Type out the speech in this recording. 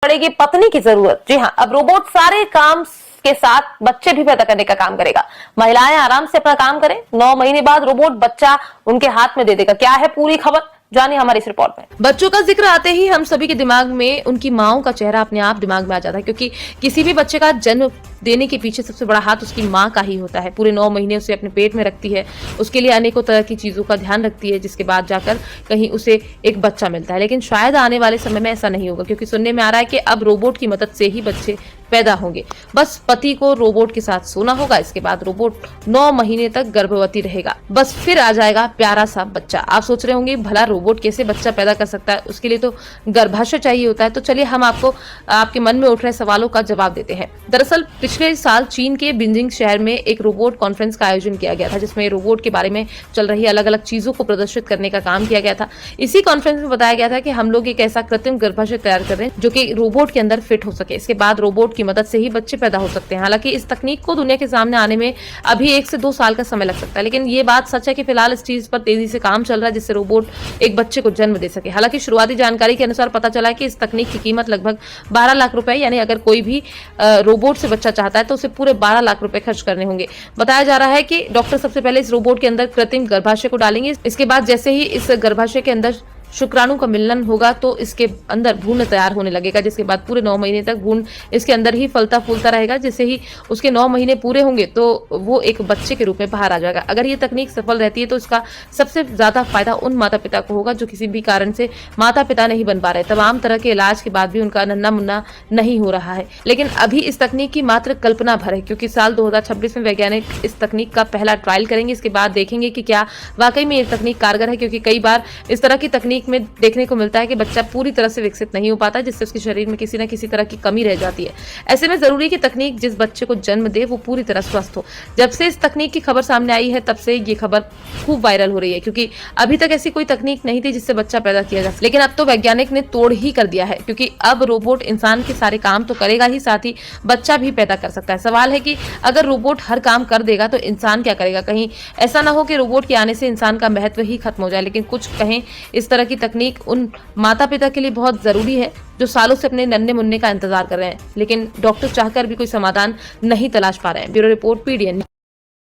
पड़ेगी पत्नी की जरूरत। जी हाँ, अब रोबोट सारे काम के साथ बच्चे भी पैदा करने का काम करेगा। महिलाएं आराम से अपना काम करें, 9 महीने बाद रोबोट बच्चा उनके हाथ में दे देगा। क्या है पूरी खबर, जानिए हमारी इस रिपोर्ट में। बच्चों का जिक्र आते ही हम सभी के दिमाग में उनकी माओं का चेहरा अपने आप दिमाग में आ जाता है, क्योंकि किसी भी बच्चे का जन्म देने के पीछे सबसे बड़ा हाथ उसकी माँ का ही होता है। पूरे 9 महीने उसे अपने पेट में रखती है, उसके लिए अनेकों तरह की चीजों का ध्यान रखती है, जिसके बाद जाकर कहीं उसे एक बच्चा मिलता है। लेकिन शायद आने वाले समय में ऐसा नहीं होगा, क्योंकि सुनने में आ रहा है कि अब रोबोट की मदद से ही बच्चे पैदा होंगे। बस पति को रोबोट के साथ सोना होगा, इसके बाद रोबोट 9 महीने तक गर्भवती रहेगा, बस फिर आ जाएगा प्यारा सा बच्चा। आप सोच रहे होंगे भला रोबोट कैसे बच्चा पैदा कर सकता है, उसके लिए तो गर्भाशय चाहिए होता है। तो चलिए हम आपको आपके मन में उठ रहे सवालों का जवाब देते हैं। दरअसल पिछले साल चीन के बीजिंग शहर में एक रोबोट कॉन्फ्रेंस का आयोजन किया गया था, जिसमें रोबोट के बारे में चल रही अलग अलग चीजों को प्रदर्शित करने का काम किया गया था। इसी कॉन्फ्रेंस में बताया गया था कि हम लोग एक ऐसा कृत्रिम गर्भाशय तैयार कर रहे हैं जो कि रोबोट के अंदर फिट हो सके। इसके बाद रोबोट की मदद से ही बच्चे पैदा हो सकते हैं। हालांकि इस तकनीक को दुनिया के सामने आने में अभी 1 से 2 साल का समय लग सकता है, लेकिन ये बात सच है कि फिलहाल इस चीज पर तेजी से काम चल रहा है, जिससे रोबोट एक बच्चे को जन्म दे सके। हालांकि शुरुआती जानकारी के अनुसार पता चला है कि इस तकनीक की कीमत लगभग 12 लाख रुपए, यानी अगर कोई भी रोबोट से बच्चा चाहता है तो उसे पूरे 12 लाख रुपए खर्च करने होंगे। बताया जा रहा है कि डॉक्टर सबसे पहले इस रोबोट के अंदर कृत्रिम गर्भाशय को डालेंगे। इसके बाद जैसे ही इस गर्भाशय के अंदर शुक्राणु का मिलन होगा तो इसके अंदर भ्रूण तैयार होने लगेगा, जिसके बाद पूरे 9 महीने तक भ्रूण इसके अंदर ही फलता फूलता रहेगा। जैसे ही उसके 9 महीने पूरे होंगे तो वो एक बच्चे के रूप में बाहर आ जाएगा। अगर ये तकनीक सफल रहती है तो इसका सबसे ज्यादा फायदा उन माता पिता को होगा जो किसी भी कारण से माता पिता नहीं बन पा रहे। तमाम तरह के इलाज के बाद भी उनका नन्ना मुन्ना नहीं हो रहा है। लेकिन अभी इस तकनीक की मात्र कल्पना भर है, क्योंकि साल 2026 में वैज्ञानिक इस तकनीक का पहला ट्रायल करेंगे। इसके बाद देखेंगे कि क्या वाकई में ये तकनीक कारगर है, क्योंकि कई बार इस तरह की तकनीक में देखने को मिलता है कि बच्चा पूरी तरह से विकसित नहीं हो पाता, जिससे उसके शरीर में किसी न किसी तरह की कमी रह जाती है। ऐसे में जरूरी है कि तकनीक जिस बच्चे को जन्म दे वो पूरी तरह स्वस्थ हो। जब से इस तकनीक की खबर सामने आई है तब से ये खबर खूब वायरल हो रही है, क्योंकि अभी तक ऐसी कोई तकनीक नहीं थी जिससे बच्चा पैदा किया जा सके। लेकिन अब तो वैज्ञानिक ने तोड़ ही कर दिया है, क्योंकि अब रोबोट इंसान के सारे काम तो करेगा ही, साथ ही बच्चा भी पैदा कर सकता है। सवाल है कि अगर रोबोट हर काम कर देगा तो इंसान क्या करेगा? कहीं ऐसा ना हो कि रोबोट के आने से इंसान का महत्व ही खत्म हो जाए। लेकिन कुछ कहें इस तरह की तकनीक उन माता पिता के लिए बहुत जरूरी है जो सालों से अपने नन्हे मुन्ने का इंतजार कर रहे हैं, लेकिन डॉक्टर चाहकर भी कोई समाधान नहीं तलाश पा रहे हैं। Bureau report, PDN।